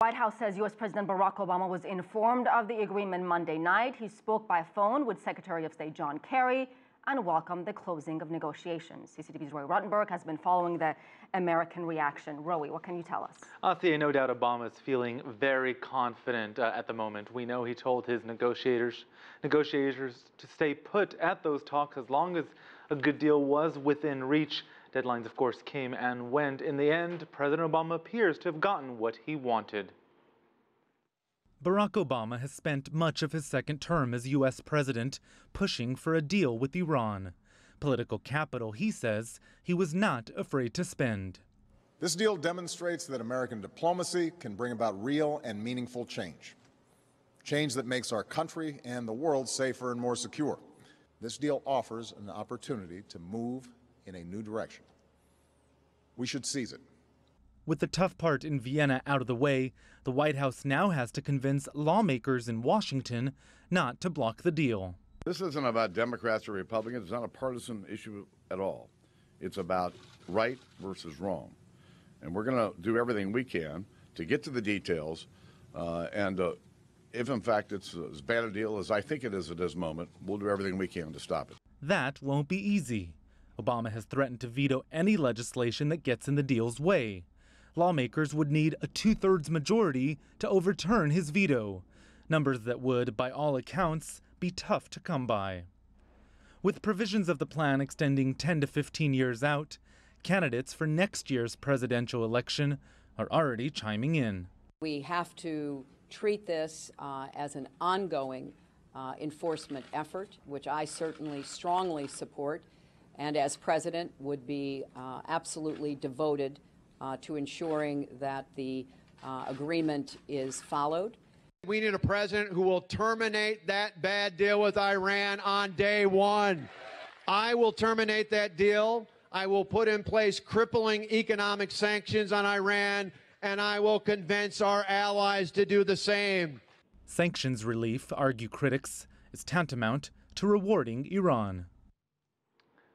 The White House says U.S. President Barack Obama was informed of the agreement Monday night. He spoke by phone with Secretary of State John Kerry and welcomed the closing of negotiations. CCTV's Roee Ruttenberg has been following the American reaction. Roee, what can you tell us? Asiya, no doubt Obama is feeling very confident at the moment. We know he told his negotiators to stay put at those talks as long as a good deal was within reach. Deadlines, of course, came and went. In the end, President Obama appears to have gotten what he wanted. Barack Obama has spent much of his second term as U.S. president pushing for a deal with Iran. Political capital, he says, he was not afraid to spend. This deal demonstrates that American diplomacy can bring about real and meaningful change. Change that makes our country and the world safer and more secure. This deal offers an opportunity to move in a new direction. We should seize it. With the tough part in Vienna out of the way, the White House now has to convince lawmakers in Washington not to block the deal. This isn't about Democrats or Republicans. It's not a partisan issue at all. It's about right versus wrong. And we're going to do everything we can to get to the details. If, in fact, it's as bad a deal as I think it is at this moment, we'll do everything we can to stop it. That won't be easy. Obama has threatened to veto any legislation that gets in the deal's way. Lawmakers would need a two-thirds majority to overturn his veto, numbers that would, by all accounts, be tough to come by. With provisions of the plan extending 10 to 15 years out, candidates for next year's presidential election are already chiming in. We have to treat this as an ongoing enforcement effort, which I certainly strongly support, and as president would be absolutely devoted to ensuring that the agreement is followed. We need a president who will terminate that bad deal with Iran on day one. I will terminate that deal. I will put in place crippling economic sanctions on Iran, and I will convince our allies to do the same. Sanctions relief, argue critics, is tantamount to rewarding Iran.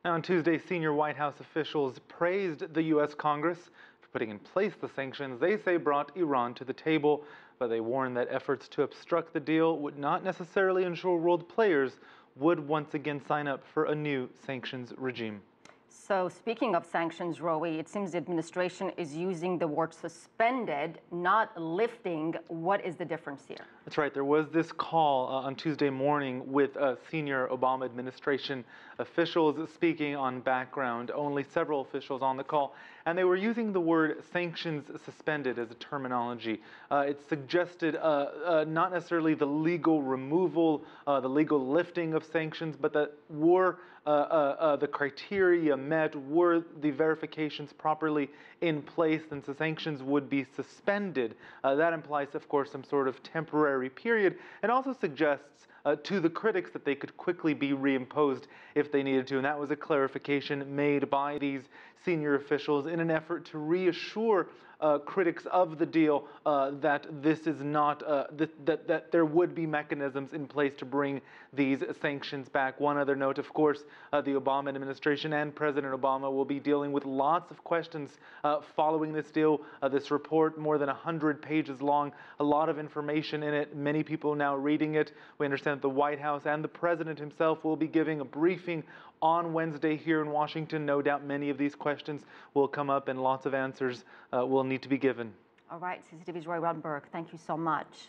Now, on Tuesday, senior White House officials praised the U.S. Congress for putting in place the sanctions they say brought Iran to the table, but they warned that efforts to obstruct the deal would not necessarily ensure world players would once again sign up for a new sanctions regime. So speaking of sanctions, Roee, it seems the administration is using the word suspended, not lifting. What is the difference here? That's right. There was this call on Tuesday morning with senior Obama administration officials speaking on background, only several officials on the call, and they were using the word sanctions suspended as a terminology. It suggested not necessarily the legal removal, the legal lifting of sanctions, but that were the criteria met, were the verifications properly in place, then the sanctions would be suspended. That implies, of course, some sort of temporary period, and also suggests to the critics that they could quickly be reimposed if they needed to. And that was a clarification made by these senior officials in an effort to reassure critics of the deal that this is not, that there would be mechanisms in place to bring these sanctions back. One other note, of course, the Obama administration and President Obama will be dealing with lots of questions following this deal. This report, more than 100 pages long, a lot of information in it, many people now reading it. We understand that the White House and the President himself will be giving a briefing on Wednesday here in Washington. No doubt many of these questions will come up and lots of answers will need to be given. All right, CCTV's Roee Ruttenberg, thank you so much.